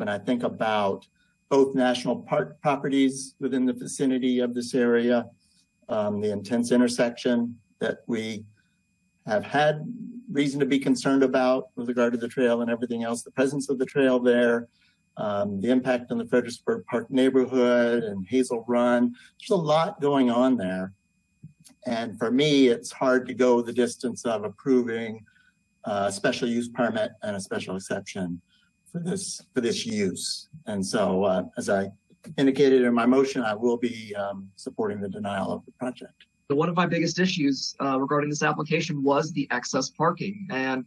when I think about both national park properties within the vicinity of this area, the intense intersection that we have had reason to be concerned about with regard to the trail and everything else, the presence of the trail there, the impact on the Fredericksburg Park neighborhood and Hazel Run. There's a lot going on there. And for me, it's hard to go the distance of approving a special use permit and a special exception for this use. And so, as I indicated in my motion, I will be supporting the denial of the project. One of my biggest issues regarding this application was the excess parking. And,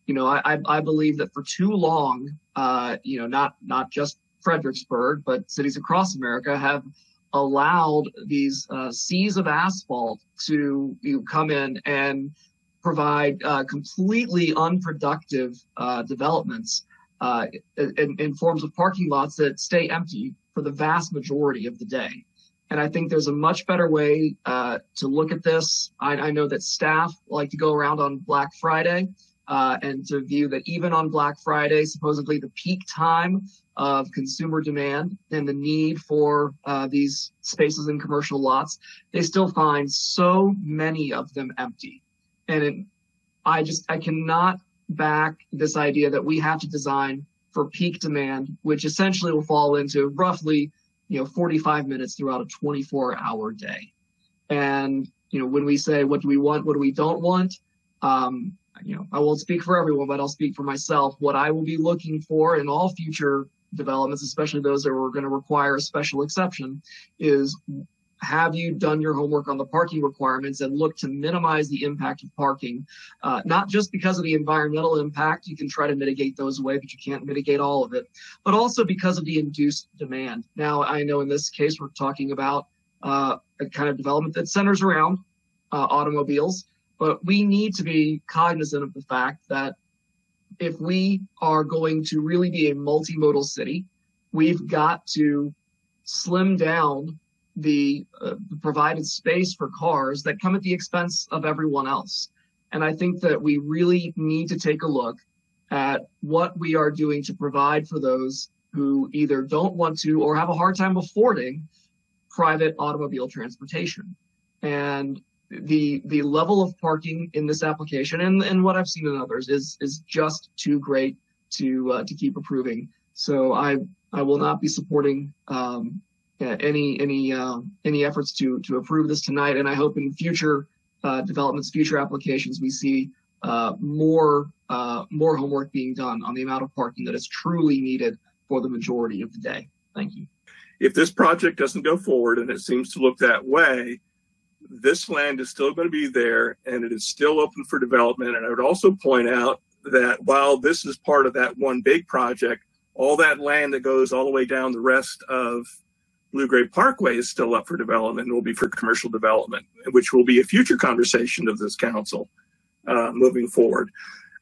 I believe that for too long, not just Fredericksburg, but cities across America have allowed these seas of asphalt to come in and provide completely unproductive developments in forms of parking lots that stay empty for the vast majority of the day. And I think there's a much better way to look at this. I know that staff like to go around on Black Friday and to view that even on Black Friday, supposedly the peak time of consumer demand and the need for these spaces in commercial lots, they still find so many of them empty. And I cannot back this idea that we have to design for peak demand, which essentially will fall into roughly 45 minutes throughout a 24-hour day. And, when we say, what do we want, what do we don't want? I won't speak for everyone, but I'll speak for myself. What I will be looking for in all future developments, especially those that are going to require a special exception, is have you done your homework on the parking requirements and look to minimize the impact of parking, not just because of the environmental impact. You can try to mitigate those away, but you can't mitigate all of it, but also because of the induced demand. Now, I know in this case, we're talking about a kind of development that centers around automobiles, but we need to be cognizant of the fact that if we are going to really be a multimodal city, we've got to slim down the provided space for cars that come at the expense of everyone else. And I think that we really need to take a look at what we are doing to provide for those who either don't want to or have a hard time affording private automobile transportation. And the level of parking in this application and what I've seen in others is just too great to keep approving. So I will not be supporting any efforts to approve this tonight. And I hope in future developments, future applications, we see more homework being done on the amount of parking that is truly needed for the majority of the day. Thank you. If this project doesn't go forward, and it seems to look that way, this land is still going to be there and it is still open for development. And I would also point out that while this is part of that one big project, all that land that goes all the way down the rest of Blue Gray Parkway is still up for development and will be for commercial development, which will be a future conversation of this council moving forward.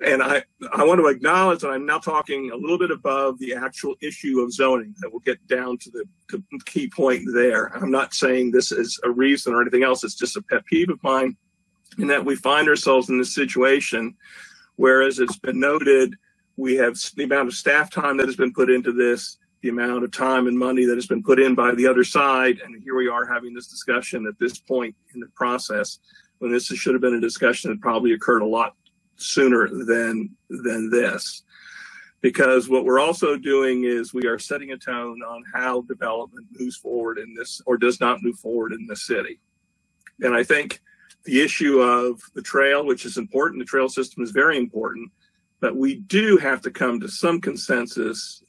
And I want to acknowledge that I'm now talking a little bit above the actual issue of zoning. That will get down to the key point there. I'm not saying this is a reason or anything else. It's just a pet peeve of mine in that we find ourselves in this situation, whereas it's been noted, we have the amount of staff time that has been put into this, the amount of time and money that has been put in by the other side. And here we are having this discussion at this point in the process, when this should have been a discussion that probably occurred a lot sooner than this. Because what we're also doing is we are setting a tone on how development moves forward in this or does not move forward in the city. And I think the issue of the trail, which is important, the trail system is very important, but we do have to come to some consensus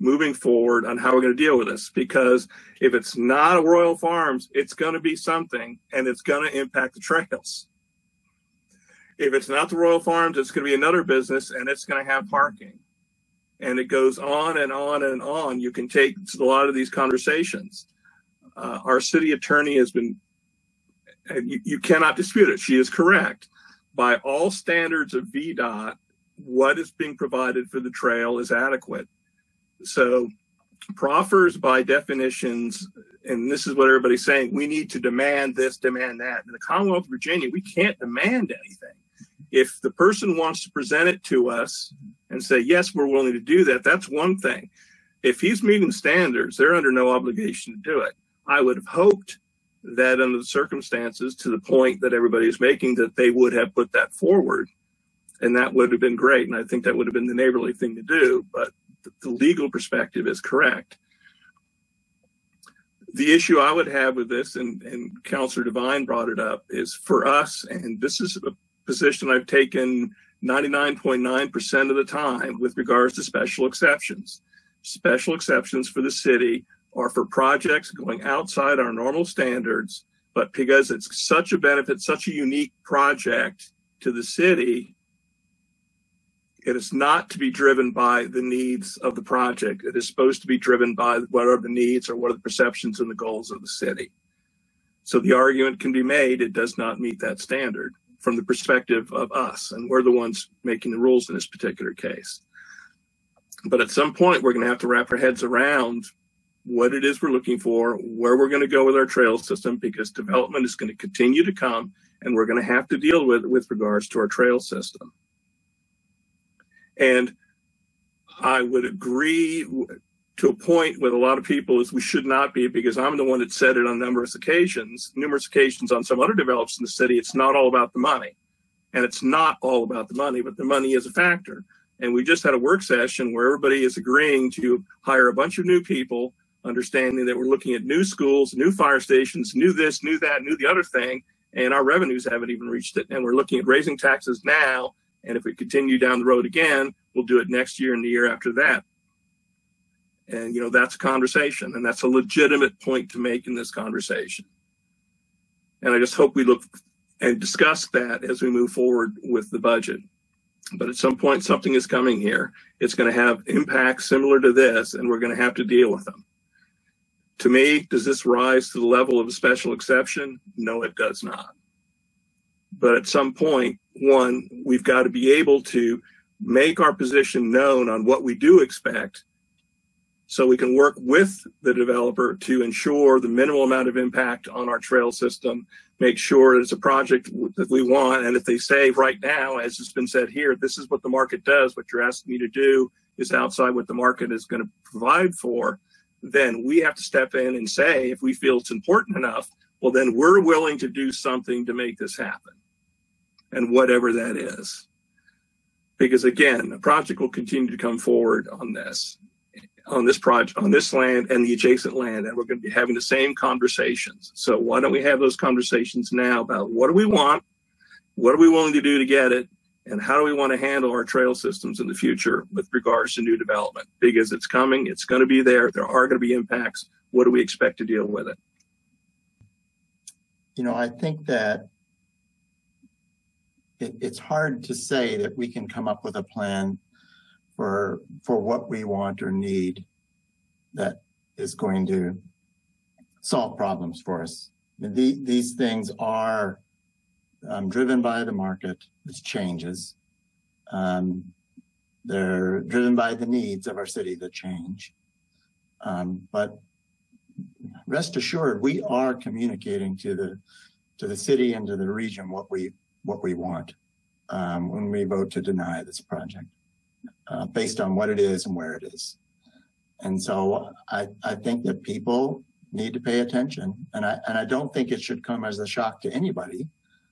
moving forward on how we're going to deal with this. Because if it's not a Royal Farms, it's going to be something, and it's going to impact the trails. If it's not the Royal Farms, it's going to be another business, and it's going to have parking. And it goes on and on and on. You can take a lot of these conversations. Our city attorney has been, you cannot dispute it, she is correct. By all standards of VDOT, what is being provided for the trail is adequate. So proffers by definitions, and this is what everybody's saying, we need to demand this, demand that. In the Commonwealth of Virginia, we can't demand anything. If the person wants to present it to us and say, yes, we're willing to do that, that's one thing. if he's meeting standards, they're under no obligation to do it. I would have hoped that under the circumstances, to the point that everybody is making, that they would have put that forward. And that would have been great. And I think that would have been the neighborly thing to do. But the legal perspective is correct. The issue I would have with this, and Councilor Devine brought it up, is for us, and this is a position I've taken 99.9% of the time with regards to special exceptions. Special exceptions for the city are for projects going outside our normal standards, but because it's such a benefit, such a unique project to the city, it is not to be driven by the needs of the project. It is supposed to be driven by what are the needs or what are the perceptions and the goals of the city. So the argument can be made it does not meet that standard from the perspective of us, and we're the ones making the rules in this particular case. But at some point, we're going to have to wrap our heads around what it is we're looking for, where we're going to go with our trail system, because development is going to continue to come, and we're going to have to deal with regards to our trail system. And I would agree to a point with a lot of people is we should not be, because I'm the one that said it on numerous occasions on some other developments in the city. It's not all about the money, and it's not all about the money, but the money is a factor. And we just had a work session where everybody is agreeing to hire a bunch of new people, understanding that we're looking at new schools, new fire stations, new this, new that, new the other thing, and our revenues haven't even reached it. And we're looking at raising taxes now. And if we continue down the road again, we'll do it next year and the year after that. And, that's a conversation, and that's a legitimate point to make in this conversation. And I just hope we look and discuss that as we move forward with the budget. But at some point, something is coming here. It's going to have impacts similar to this, and we're going to have to deal with them. To me, does this rise to the level of a special exception? No, it does not. But at some point, one, we've got to be able to make our position known on what we do expect, so we can work with the developer to ensure the minimal amount of impact on our trail system, make sure it's a project that we want. And if they say right now, as has been said here, this is what the market does, what you're asking me to do is outside what the market is going to provide for, then we have to step in and say, if we feel it's important enough, well, then we're willing to do something to make this happen. And whatever that is. Because again, the project will continue to come forward on this project, on this land and the adjacent land, and we're going to be having the same conversations. So why don't we have those conversations now about what do we want, what are we willing to do to get it, and how do we want to handle our trail systems in the future with regards to new development? Because it's coming, it's going to be there are going to be impacts. What do we expect to deal with it? I think that it's hard to say that we can come up with a plan for what we want or need that is going to solve problems for us. These things are driven by the market, which changes. They're driven by the needs of our city that change. But rest assured, we are communicating to the city and to the region what we want when we vote to deny this project, based on what it is and where it is. And so I think that people need to pay attention, and I don't think it should come as a shock to anybody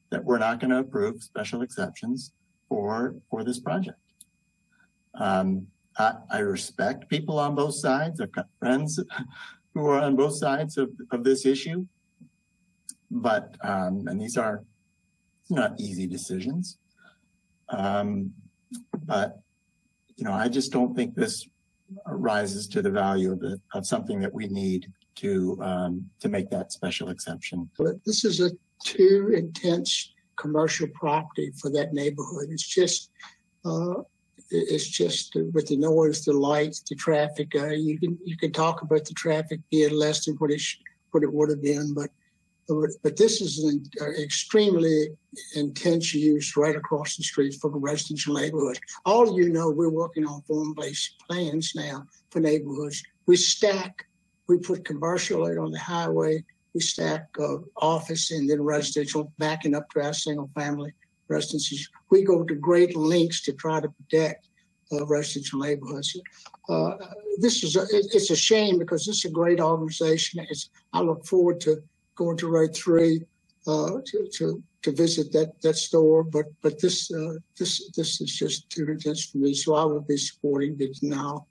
that we're not going to approve special exceptions for this project. I respect people on both sides. I've got friends who are on both sides of this issue, but and these are not easy decisions. But I just don't think this rises to the value of something that we need to make that special exception. But this is a too intense commercial property for that neighborhood. It's just with the noise, the lights, the traffic. You can talk about the traffic being less than what it would have been, but this is an extremely intense use right across the street from a residential neighborhood. All of we're working on form-based plans now for neighborhoods. We put commercial out on the highway, we stack office and then residential, backing up to our single-family residences. We go to great lengths to try to protect residential neighborhoods. it's a shame because this is a great organization. I look forward to going to Road 3 to visit that store, but this is just too intense for me. So I will be supporting it now.